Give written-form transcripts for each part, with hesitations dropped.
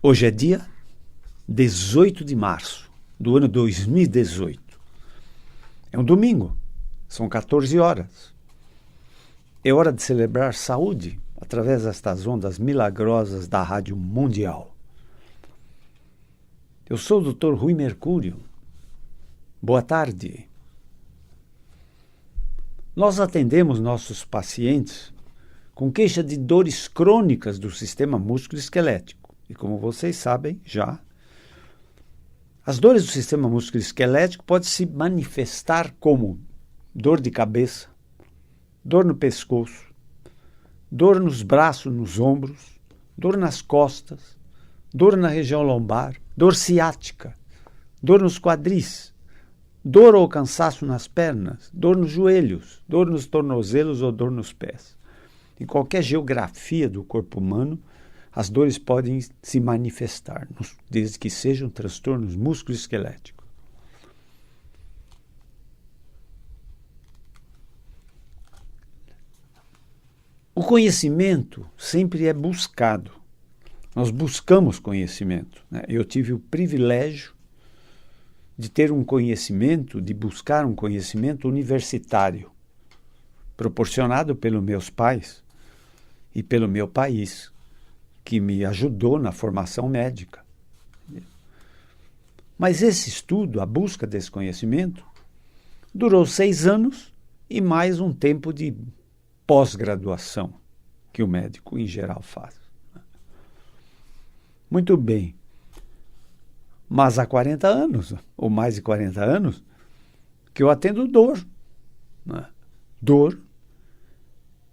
Hoje é dia 18 de março do ano 2018. É um domingo, são 14 horas. É hora de celebrar saúde através destas ondas milagrosas da Rádio Mundial. Eu sou o Dr. Rui Mercúrio. Boa tarde. Nós atendemos nossos pacientes com queixa de dores crônicas do sistema músculo-esquelético. E como vocês sabem já, as dores do sistema músculo-esquelético podem se manifestar como dor de cabeça, dor no pescoço, dor nos braços, nos ombros, dor nas costas, dor na região lombar, dor ciática, dor nos quadris, dor ou cansaço nas pernas, dor nos joelhos, dor nos tornozelos ou dor nos pés. Em qualquer geografia do corpo humano, as dores podem se manifestar, desde que sejam transtornos músculo-esqueléticos. O conhecimento sempre é buscado. Nós buscamos conhecimento, né? Eu tive o privilégio de ter um conhecimento, de buscar um conhecimento universitário, proporcionado pelos meus pais e pelo meu país, que me ajudou na formação médica. Mas esse estudo, a busca desse conhecimento, durou 6 anos e mais um tempo de pós-graduação que o médico, em geral, faz. Muito bem. Mas há 40 anos, ou mais de 40 anos, que eu atendo dor. Né? Dor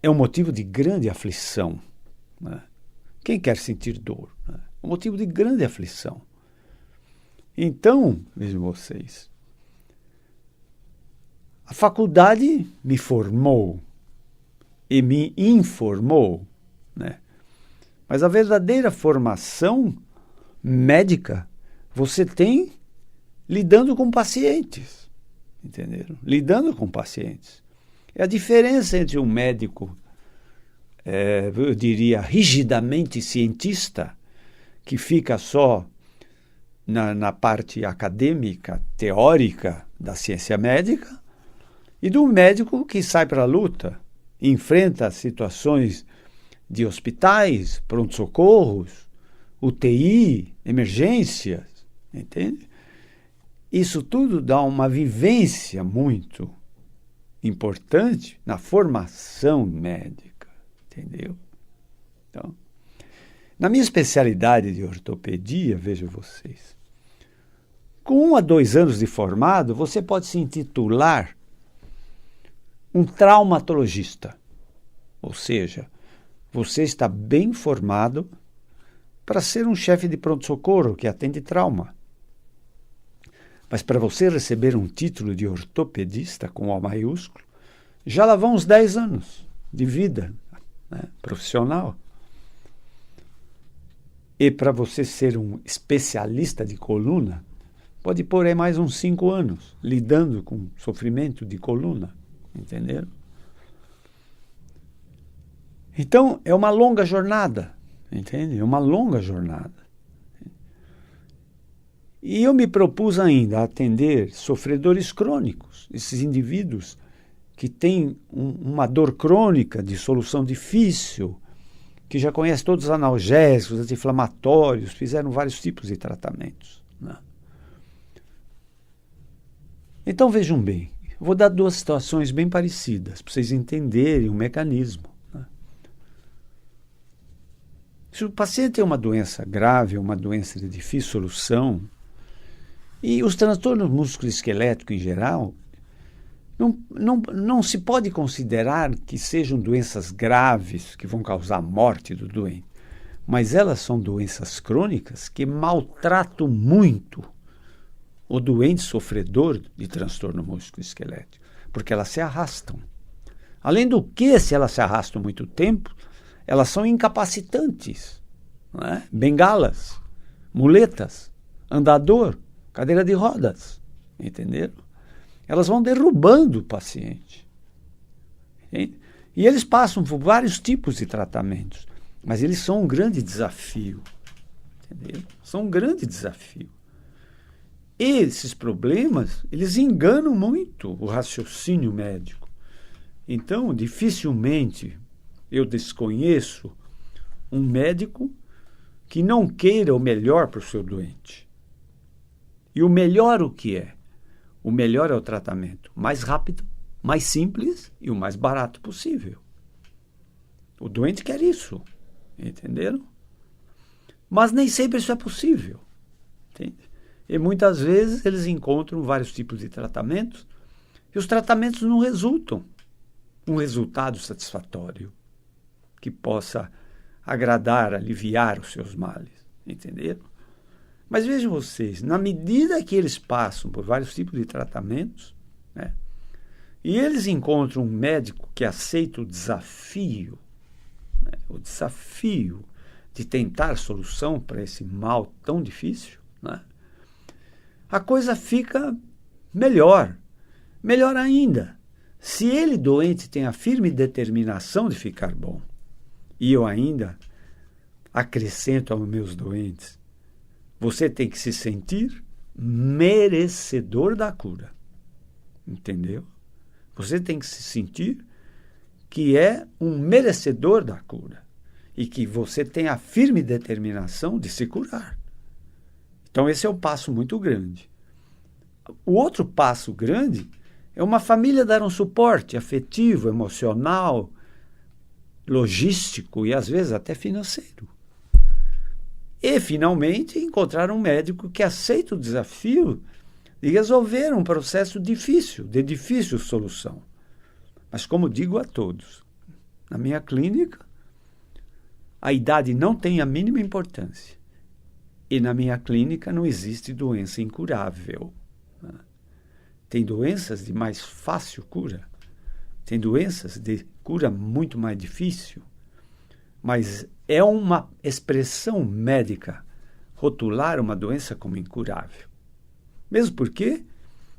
é um motivo de grande aflição. Né? Quem quer sentir dor? Né? É um motivo de grande aflição. Então, vejam vocês, a faculdade me formou e me informou, né? Mas a verdadeira formação médica você tem lidando com pacientes, entenderam? Lidando com pacientes. É a diferença entre um médico, eu diria, rigidamente cientista, que fica só na parte acadêmica, teórica da ciência médica, e do médico que sai para a luta, enfrenta situações de hospitais, pronto-socorros, UTI, emergências, entende? Isso tudo dá uma vivência muito importante na formação médica, entendeu? Então, na minha especialidade de ortopedia, vejam vocês, com 1 a 2 anos de formado, você pode se intitular um traumatologista, ou seja, você está bem formado para ser um chefe de pronto-socorro que atende trauma. Mas para você receber um título de ortopedista com O maiúsculo, já lá vão uns 10 anos de vida, né, profissional. E para você ser um especialista de coluna, pode pôr aí mais uns 5 anos, lidando com sofrimento de coluna, entenderam? Então, é uma longa jornada, entende? É uma longa jornada. E eu me propus ainda a atender sofredores crônicos, esses indivíduos que têm uma dor crônica de solução difícil, que já conhecem todos os analgésicos, anti-inflamatórios, fizeram vários tipos de tratamentos. Né? Então vejam bem, eu vou dar 2 situações bem parecidas, para vocês entenderem o mecanismo. Né? Se o paciente tem uma doença grave, uma doença de difícil solução, e os transtornos musculoesqueléticos em geral, não se pode considerar que sejam doenças graves que vão causar a morte do doente, mas elas são doenças crônicas que maltratam muito o doente sofredor de transtorno musculoesquelético, porque elas se arrastam. Além do que, se elas se arrastam muito tempo, elas são incapacitantes, não é? Bengalas, muletas, andador, cadeira de rodas, entenderam? Elas vão derrubando o paciente. Entende? E eles passam por vários tipos de tratamentos, mas eles são um grande desafio. entendeu? São um grande desafio. Esses problemas, eles enganam muito o raciocínio médico. Então, dificilmente eu desconheço um médico que não queira o melhor para o seu doente. E o melhor o que é? O melhor é o tratamento mais rápido, mais simples e o mais barato possível. O doente quer isso, entenderam? Mas nem sempre isso é possível, entende? E muitas vezes eles encontram vários tipos de tratamentos e os tratamentos não resultam um resultado satisfatório que possa agradar, aliviar os seus males, entenderam? Mas vejam vocês, na medida que eles passam por vários tipos de tratamentos, né, e eles encontram um médico que aceita o desafio de tentar solução para esse mal tão difícil, né, a coisa fica melhor. Melhor ainda, se ele doente tem a firme determinação de ficar bom, e eu ainda acrescento aos meus doentes, você tem que se sentir merecedor da cura. Entendeu? Você tem que se sentir que é um merecedor da cura e que você tem a firme determinação de se curar. Então, esse é um passo muito grande. O outro passo grande é uma família dar um suporte afetivo, emocional, logístico e, às vezes, até financeiro. E, finalmente, encontrar um médico que aceita o desafio de resolver um processo difícil, de difícil solução. Mas, como digo a todos, na minha clínica, a idade não tem a mínima importância. E na minha clínica não existe doença incurável. Tem doenças de mais fácil cura. Tem doenças de cura muito mais difícil. Mas é uma expressão médica rotular uma doença como incurável. Mesmo porque,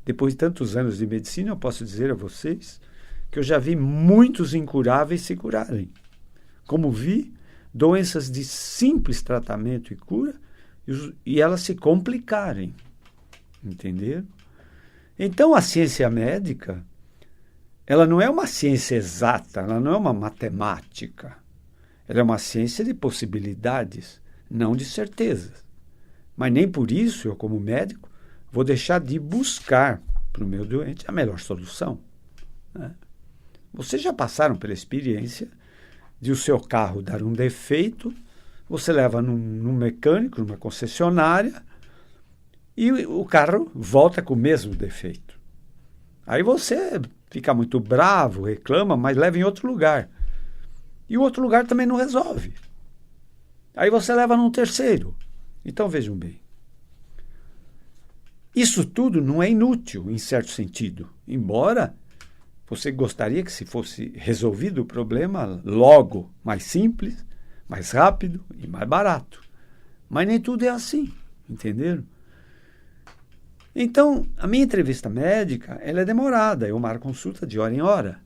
depois de tantos anos de medicina, eu posso dizer a vocês que eu já vi muitos incuráveis se curarem. Como vi doenças de simples tratamento e cura e elas se complicarem. Entenderam? Então, a ciência médica, ela não é uma ciência exata, ela não é uma matemática. Ela é uma ciência de possibilidades, não de certezas. Mas nem por isso, eu como médico, vou deixar de buscar para o meu doente a melhor solução. Né? Vocês já passaram pela experiência de o seu carro dar um defeito, você leva num mecânico, numa concessionária, e o carro volta com o mesmo defeito. Aí você fica muito bravo, reclama, mas leva em outro lugar. E o outro lugar também não resolve. Aí você leva num terceiro. Então vejam bem. Isso tudo não é inútil, em certo sentido. Embora você gostaria que se fosse resolvido o problema logo, mais simples, mais rápido e mais barato. Mas nem tudo é assim, entenderam? Então, a minha entrevista médica, ela é demorada. Eu marco consulta de hora em hora.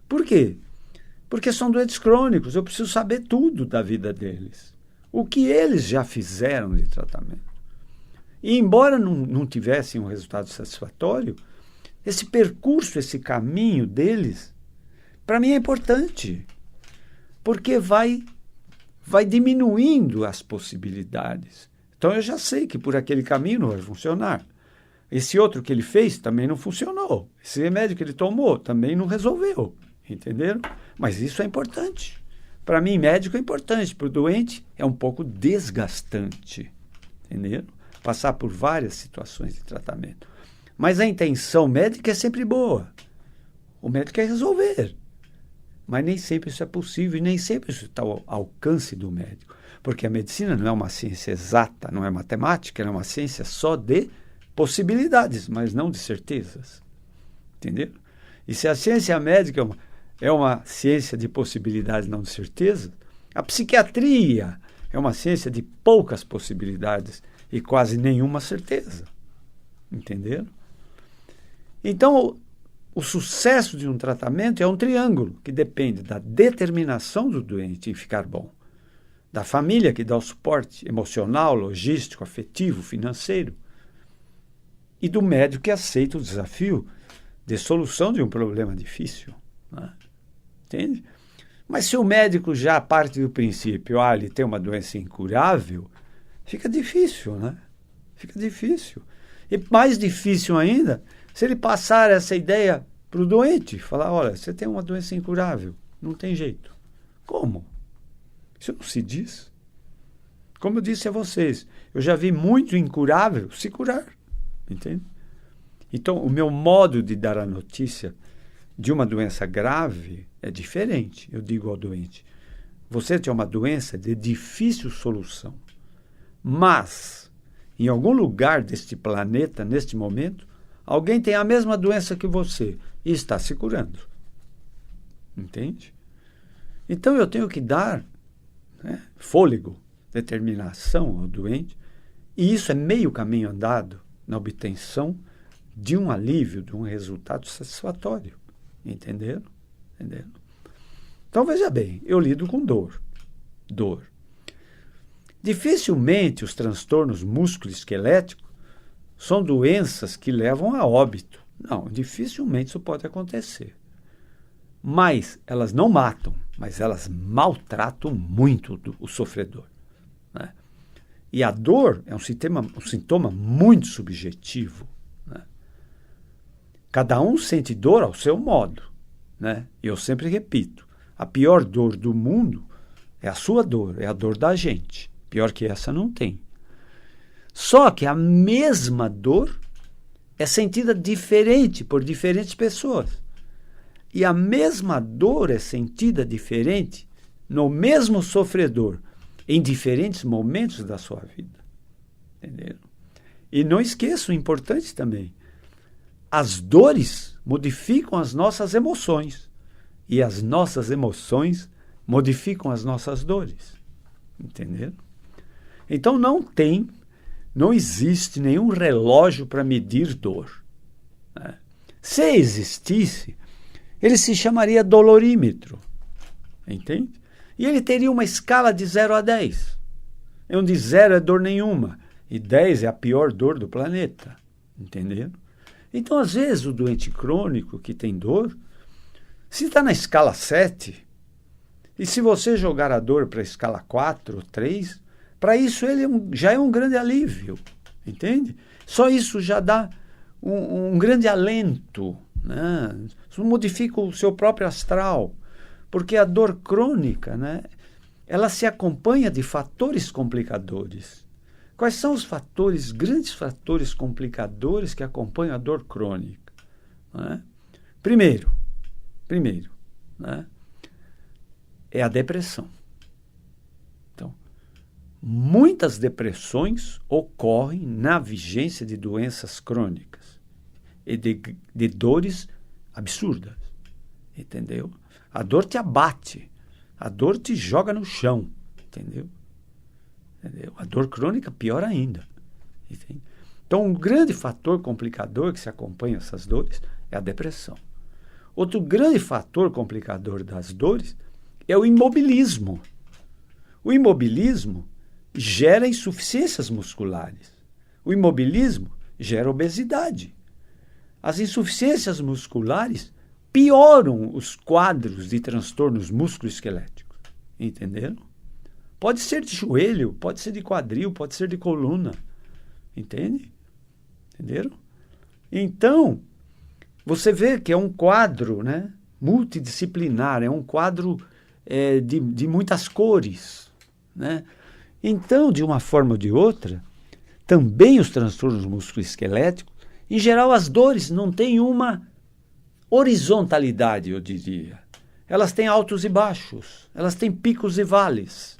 Por quê? Porque são doentes crônicos. Eu preciso saber tudo da vida deles. O que eles já fizeram de tratamento. E embora não tivessem um resultado satisfatório, esse percurso, esse caminho deles, para mim é importante. Porque vai diminuindo as possibilidades. Então eu já sei que por aquele caminho não vai funcionar. Esse outro que ele fez também não funcionou. Esse remédio que ele tomou também não resolveu. Entenderam? Mas isso é importante. Para mim, médico é importante. Para o doente, é um pouco desgastante. Entenderam? Passar por várias situações de tratamento. Mas a intenção médica é sempre boa. O médico quer resolver. Mas nem sempre isso é possível e nem sempre isso está ao alcance do médico. Porque a medicina não é uma ciência exata, não é matemática, ela é uma ciência só de possibilidades, mas não de certezas. Entenderam? E se a ciência médica é uma ciência de possibilidades, não de certezas, a psiquiatria é uma ciência de poucas possibilidades e quase nenhuma certeza. Entenderam? Então, o sucesso de um tratamento é um triângulo que depende da determinação do doente em ficar bom, da família que dá o suporte emocional, logístico, afetivo, financeiro, e do médico que aceita o desafio de solução de um problema difícil. Né? Entende? Mas se o médico já parte do princípio, ele tem uma doença incurável, fica difícil, né? Fica difícil. E mais difícil ainda, se ele passar essa ideia para o doente, falar, olha, você tem uma doença incurável, não tem jeito. Como? Isso não se diz. Como eu disse a vocês, eu já vi muito incurável se curar, entende? Então, o meu modo de dar a notícia de uma doença grave é diferente. Eu digo ao doente, você tem uma doença de difícil solução, mas em algum lugar deste planeta, neste momento, alguém tem a mesma doença que você e está se curando. Entende? Então eu tenho que dar, né, fôlego, determinação ao doente, e isso é meio caminho andado na obtenção de um alívio, de um resultado satisfatório. Entenderam? Entenderam? Então, veja bem, eu lido com dor. Dor. Dificilmente os transtornos musculoesqueléticos são doenças que levam a óbito. Não, dificilmente isso pode acontecer. Mas elas não matam, mas elas maltratam muito o sofredor. Né? E a dor é um sintoma muito subjetivo. Né? Cada um sente dor ao seu modo. Né? E eu sempre repito, a pior dor do mundo é a sua dor, é a dor da gente. Pior que essa não tem. Só que a mesma dor é sentida diferente por diferentes pessoas. E a mesma dor é sentida diferente no mesmo sofredor, em diferentes momentos da sua vida. Entenderam? E não esqueça o importante também. As dores modificam as nossas emoções. E as nossas emoções modificam as nossas dores. Entenderam? Então não existe nenhum relógio para medir dor. Né? Se existisse, ele se chamaria dolorímetro. Entende? E ele teria uma escala de 0 a 10. Onde 0 é dor nenhuma e 10 é a pior dor do planeta. Entendendo? Então, às vezes, o doente crônico que tem dor, se está na escala 7, e se você jogar a dor para a escala 4 ou 3, para isso ele já é um grande alívio. Entende? Só isso já dá um grande alento. Né? Isso modifica o seu próprio astral. Porque a dor crônica, né, ela se acompanha de fatores complicadores. Quais são os grandes fatores complicadores que acompanham a dor crônica? Né? Primeiro, né, é a depressão. Então, muitas depressões ocorrem na vigência de doenças crônicas e de dores absurdas. Entendeu? A dor te abate, a dor te joga no chão, entendeu? A dor crônica, pior ainda. Entende? Então, um grande fator complicador que se acompanha essas dores é a depressão. Outro grande fator complicador das dores é o imobilismo. O imobilismo gera insuficiências musculares. O imobilismo gera obesidade. As insuficiências musculares pioram os quadros de transtornos musculoesqueléticos. Entenderam? Pode ser de joelho, pode ser de quadril, pode ser de coluna. Entende? Entenderam? Então, você vê que é um quadro, né, multidisciplinar, é um quadro de muitas cores. Né? Então, de uma forma ou de outra, também os transtornos musculoesqueléticos, em geral, as dores não têm uma horizontalidade, eu diria. Elas têm altos e baixos, elas têm picos e vales,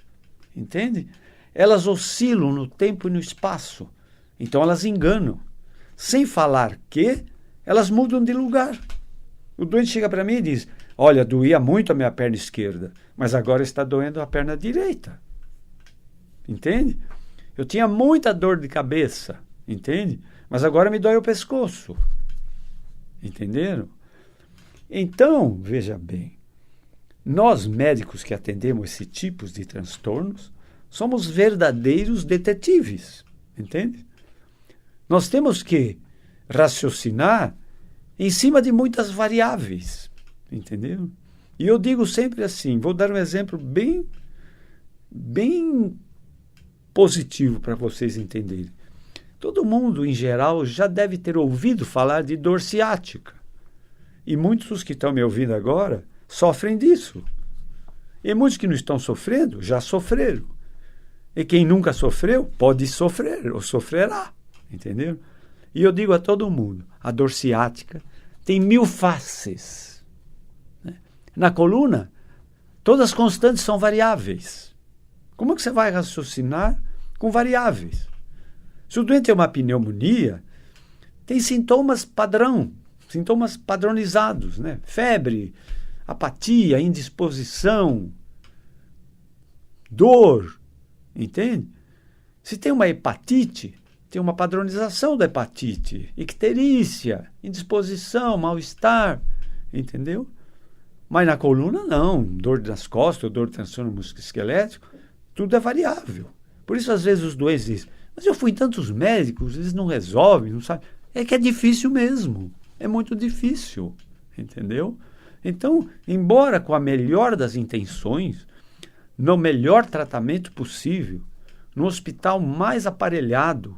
entende? Elas oscilam no tempo e no espaço, então elas enganam. Sem falar que elas mudam de lugar. O doente chega para mim e diz, olha, doía muito a minha perna esquerda, mas agora está doendo a perna direita. Entende? Eu tinha muita dor de cabeça, entende? Mas agora me dói o pescoço. Entenderam? Então, veja bem, nós médicos que atendemos esse tipo de transtornos, somos verdadeiros detetives, entende? Nós temos que raciocinar em cima de muitas variáveis, entendeu? E eu digo sempre assim, vou dar um exemplo bem positivo para vocês entenderem. Todo mundo, em geral, já deve ter ouvido falar de dor ciática. E muitos que estão me ouvindo agora sofrem disso. E muitos que não estão sofrendo já sofreram. E quem nunca sofreu pode sofrer ou sofrerá, entendeu? E eu digo a todo mundo, a dor ciática tem 1000 faces. Né? Na coluna, todas as constantes são variáveis. Como é que você vai raciocinar com variáveis? Se o doente tem uma pneumonia, tem sintomas padrão, sintomas padronizados, né? Febre, apatia, indisposição, dor, entende? Se tem uma hepatite, tem uma padronização da hepatite, icterícia, indisposição, mal-estar, entendeu? Mas na coluna não, dor nas costas, dor de transtorno musculoesquelético, tudo é variável. Por isso às vezes os doentes dizem, mas eu fui em tantos médicos, eles não resolvem, não sabem. É que é difícil mesmo, é muito difícil, entendeu? Então, embora com a melhor das intenções, no melhor tratamento possível, no hospital mais aparelhado,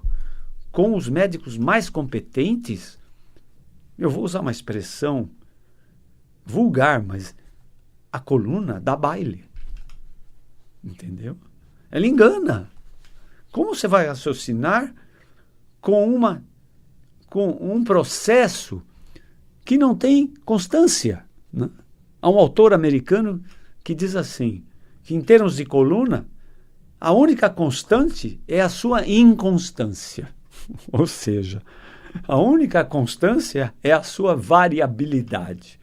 com os médicos mais competentes, eu vou usar uma expressão vulgar, mas a coluna dá baile. Entendeu? Ela engana. Como você vai raciocinar com um processo que não tem constância? Né? Há um autor americano que diz assim, que em termos de coluna, a única constante é a sua inconstância. Ou seja, a única constância é a sua variabilidade.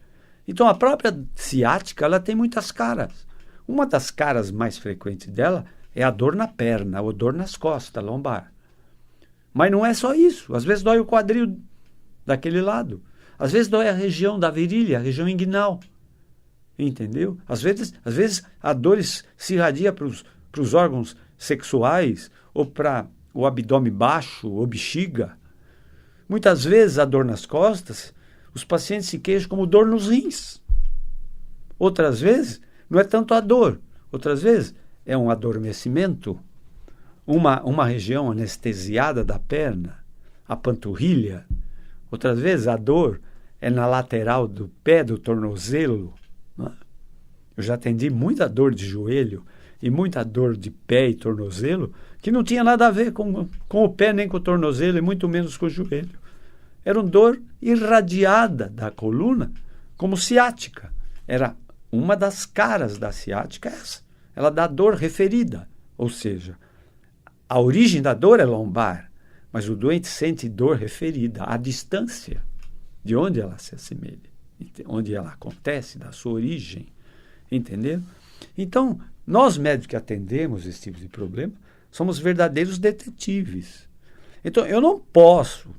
Então, a própria ciática, ela tem muitas caras. Uma das caras mais frequentes dela é a dor na perna, ou dor nas costas, lombar. Mas não é só isso. Às vezes dói o quadril daquele lado. Às vezes dói a região da virilha, a região inguinal. Entendeu? Às vezes a dor se irradia para os órgãos sexuais, ou para o abdômen baixo, ou bexiga. Muitas vezes a dor nas costas, os pacientes se queixam como dor nos rins. Outras vezes, não é tanto a dor. Outras vezes, é um adormecimento, uma região anestesiada da perna, a panturrilha. Outras vezes, a dor é na lateral do pé, do tornozelo. Né? Eu já atendi muita dor de joelho e muita dor de pé e tornozelo que não tinha nada a ver com o pé nem com o tornozelo e muito menos com o joelho. Era uma dor irradiada da coluna como ciática. Era uma das caras da ciática essa. Ela dá dor referida, ou seja, a origem da dor é lombar, mas o doente sente dor referida à distância de onde ela se assemelha, onde ela acontece, da sua origem, entendeu? Então, nós médicos que atendemos esse tipo de problema, somos verdadeiros detetives. Então, eu não posso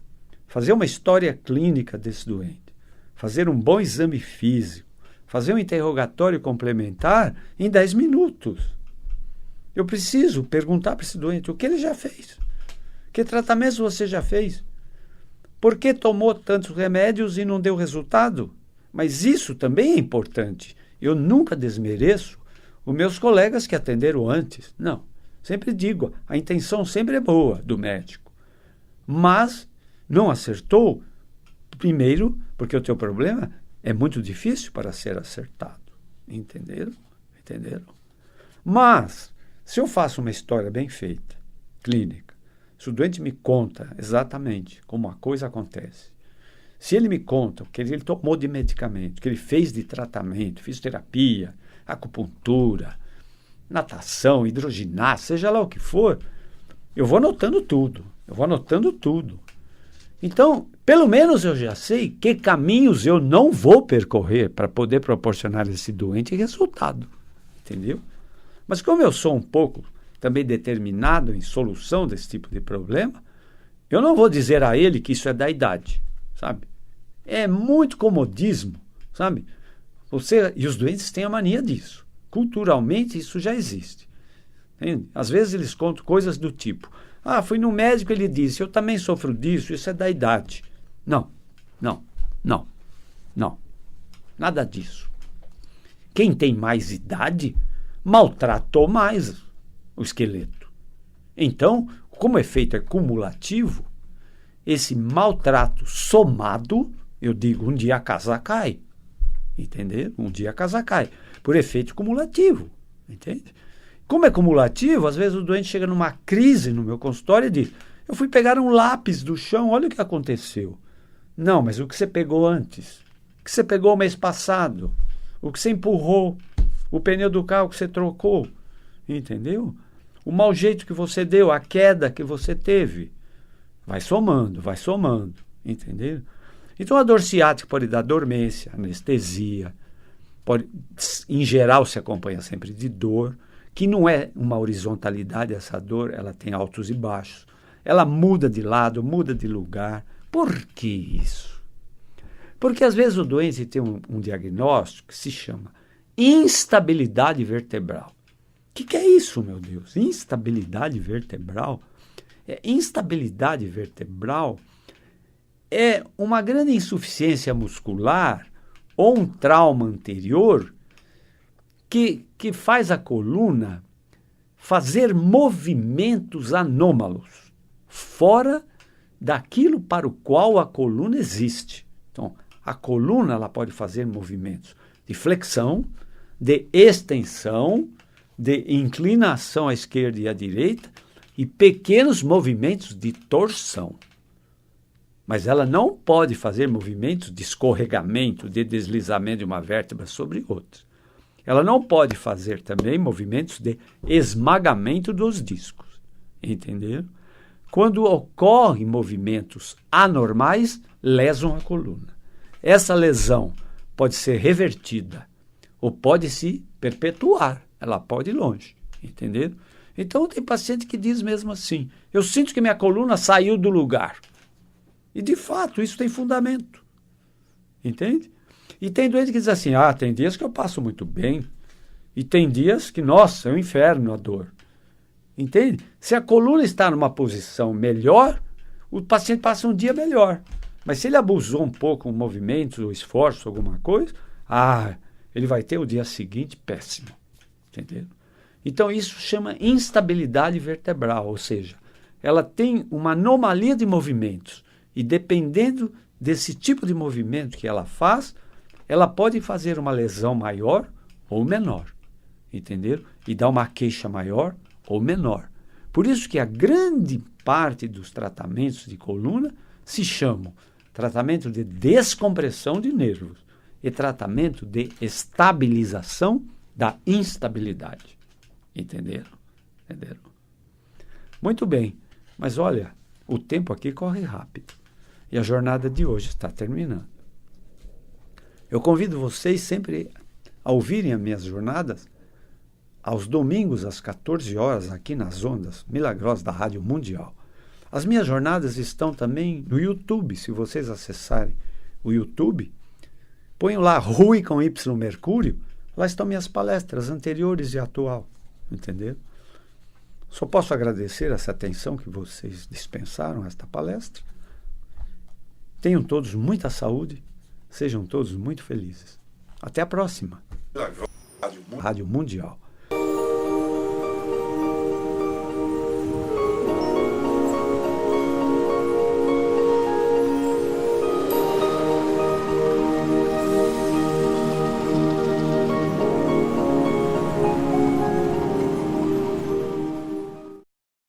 fazer uma história clínica desse doente, fazer um bom exame físico, fazer um interrogatório complementar em 10 minutos. Eu preciso perguntar para esse doente o que ele já fez. Que tratamentos você já fez? Por que tomou tantos remédios e não deu resultado? Mas isso também é importante. Eu nunca desmereço os meus colegas que atenderam antes. Não. Sempre digo, a intenção sempre é boa do médico. Mas não acertou, primeiro, porque o teu problema é muito difícil para ser acertado. Entenderam? Mas, se eu faço uma história bem feita, clínica, se o doente me conta exatamente como a coisa acontece, se ele me conta o que ele tomou de medicamento, o que ele fez de tratamento, fisioterapia, acupuntura, natação, hidroginástica, seja lá o que for, eu vou anotando tudo. Então, pelo menos eu já sei que caminhos eu não vou percorrer para poder proporcionar a esse doente resultado. Entendeu? Mas como eu sou um pouco também determinado em solução desse tipo de problema, eu não vou dizer a ele que isso é da idade, sabe? É muito comodismo, sabe? E os doentes têm a mania disso. Culturalmente isso já existe. Entende? Às vezes eles contam coisas do tipo, fui no médico, ele disse, eu também sofro disso, isso é da idade. Não, não, não, não. Nada disso. Quem tem mais idade maltratou mais o esqueleto. Então, como o efeito é cumulativo, esse maltrato somado, eu digo, um dia a casa cai. Entendeu? Um dia a casa cai. Por efeito cumulativo. Entende? Como é cumulativo, às vezes o doente chega numa crise no meu consultório e diz, eu fui pegar um lápis do chão, olha o que aconteceu. Não, mas o que você pegou antes? O que você pegou mês passado? O que você empurrou? O pneu do carro que você trocou? Entendeu? O mau jeito que você deu, a queda que você teve. Vai somando, entendeu? Então a dor ciática pode dar dormência, anestesia, pode, em geral se acompanha sempre de dor, que não é uma horizontalidade essa dor, ela tem altos e baixos. Ela muda de lado, muda de lugar. Por que isso? Porque às vezes o doente tem um diagnóstico que se chama instabilidade vertebral. O que é isso, meu Deus? Instabilidade vertebral? Instabilidade vertebral é uma grande insuficiência muscular ou um trauma anterior que faz a coluna fazer movimentos anômalos, fora daquilo para o qual a coluna existe. Então, a coluna ela pode fazer movimentos de flexão, de extensão, de inclinação à esquerda e à direita e pequenos movimentos de torção. Mas ela não pode fazer movimentos de escorregamento, de deslizamento de uma vértebra sobre outra. Ela não pode fazer também movimentos de esmagamento dos discos. Entenderam? Quando ocorrem movimentos anormais, lesam a coluna. Essa lesão pode ser revertida ou pode se perpetuar. Ela pode ir longe. Entenderam? Então tem paciente que diz mesmo assim, eu sinto que minha coluna saiu do lugar. E de fato isso tem fundamento. Entende? E tem doente que diz assim, tem dias que eu passo muito bem. E tem dias que, nossa, é um inferno a dor. Entende? Se a coluna está numa posição melhor, o paciente passa um dia melhor. Mas se ele abusou um pouco, um movimento, um esforço, alguma coisa, ele vai ter o dia seguinte péssimo. Entendeu? Então isso chama instabilidade vertebral, ou seja, ela tem uma anomalia de movimentos. E dependendo desse tipo de movimento que ela faz, ela pode fazer uma lesão maior ou menor, entenderam? E dar uma queixa maior ou menor. Por isso que a grande parte dos tratamentos de coluna se chamam tratamento de descompressão de nervos e tratamento de estabilização da instabilidade. Entenderam? Entenderam? Muito bem, mas olha, o tempo aqui corre rápido e a jornada de hoje está terminando. Eu convido vocês sempre a ouvirem as minhas jornadas aos domingos às 14 horas aqui nas ondas milagrosas da Rádio Mundial. As minhas jornadas estão também no YouTube, se vocês acessarem o YouTube, ponham lá Rui com Y Mercúrio, lá estão minhas palestras anteriores e atual, entendeu? Só posso agradecer essa atenção que vocês dispensaram a esta palestra. Tenham todos muita saúde. Sejam todos muito felizes. Até a próxima. Rádio Mundial.